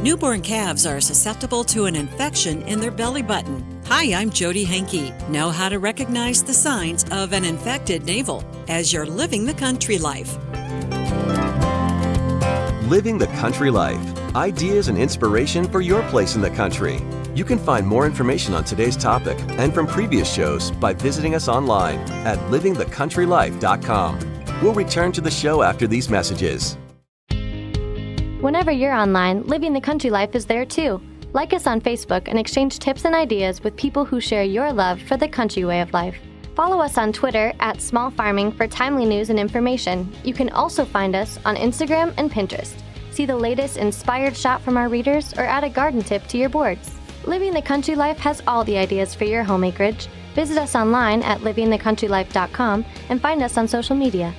Newborn calves are susceptible to an infection in their belly button. Hi, I'm Jody Henke. Know how to recognize the signs of an infected navel as you're living the country life. Living the Country Life. Ideas and inspiration for your place in the country. You can find more information on today's topic and from previous shows by visiting us online at livingthecountrylife.com. We'll return to the show after these messages. Whenever you're online, Living the Country Life is there too. Like us on Facebook and exchange tips and ideas with people who share your love for the country way of life. Follow us on Twitter at Small Farming for timely news and information. You can also find us on Instagram and Pinterest. See the latest inspired shot from our readers or add a garden tip to your boards. Living the Country Life has all the ideas for your home acreage. Visit us online at livingthecountrylife.com and find us on social media.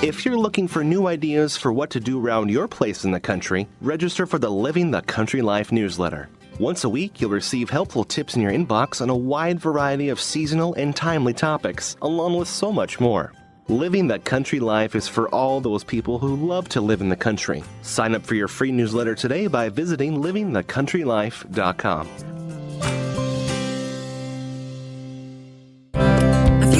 If you're looking for new ideas for what to do around your place in the country, register for the Living the Country Life newsletter. Once a week, you'll receive helpful tips in your inbox on a wide variety of seasonal and timely topics, along with so much more. Living the Country Life is for all those people who love to live in the country. Sign up for your free newsletter today by visiting livingthecountrylife.com.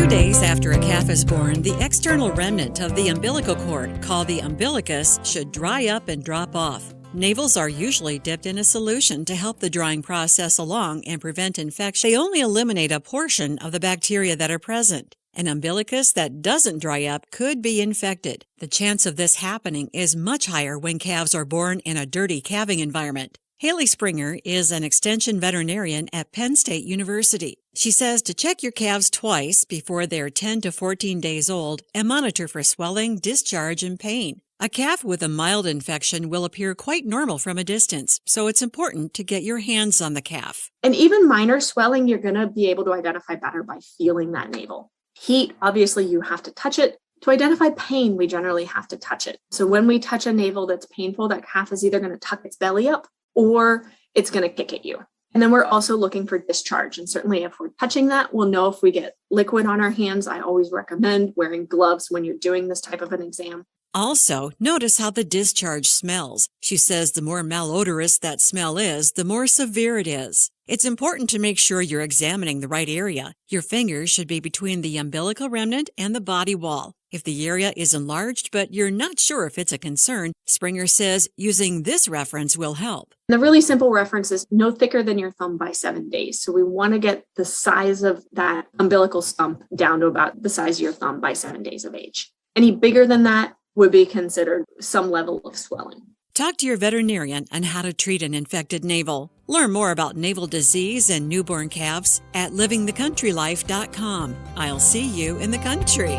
Days after a calf is born, the external remnant of the umbilical cord, called the umbilicus, should dry up and drop off. Navels are usually dipped in a solution to help the drying process along and prevent infection. They only eliminate a portion of the bacteria that are present. An umbilicus that doesn't dry up could be infected. The chance of this happening is much higher when calves are born in a dirty calving environment. Haley Springer is an extension veterinarian at Penn State University. She says to check your calves twice before they're 10 to 14 days old and monitor for swelling, discharge, and pain. A calf with a mild infection will appear quite normal from a distance, so it's important to get your hands on the calf. And even minor swelling, you're going to be able to identify better by feeling that navel. Heat, obviously, you have to touch it. To identify pain, we generally have to touch it. So when we touch a navel that's painful, that calf is either going to tuck its belly up or it's going to kick at you. And then we're also looking for discharge. And certainly if we're touching that, we'll know if we get liquid on our hands. I always recommend wearing gloves when you're doing this type of an exam. Also, notice how the discharge smells. She says the more malodorous that smell is, the more severe it is. It's important to make sure you're examining the right area. Your fingers should be between the umbilical remnant and the body wall. If the area is enlarged but you're not sure if it's a concern, Springer says using this reference will help. The really simple reference is no thicker than your thumb by 7 days. So we want to get the size of that umbilical stump down to about the size of your thumb by 7 days of age. Any bigger than that would be considered some level of swelling. Talk to your veterinarian on how to treat an infected navel. Learn more about navel disease and newborn calves at livingthecountrylife.com. I'll see you in the country.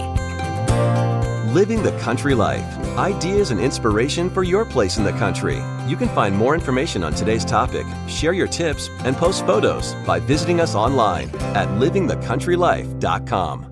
Living the Country Life. Ideas and inspiration for your place in the country. You can find more information on today's topic, share your tips, and post photos by visiting us online at livingthecountrylife.com.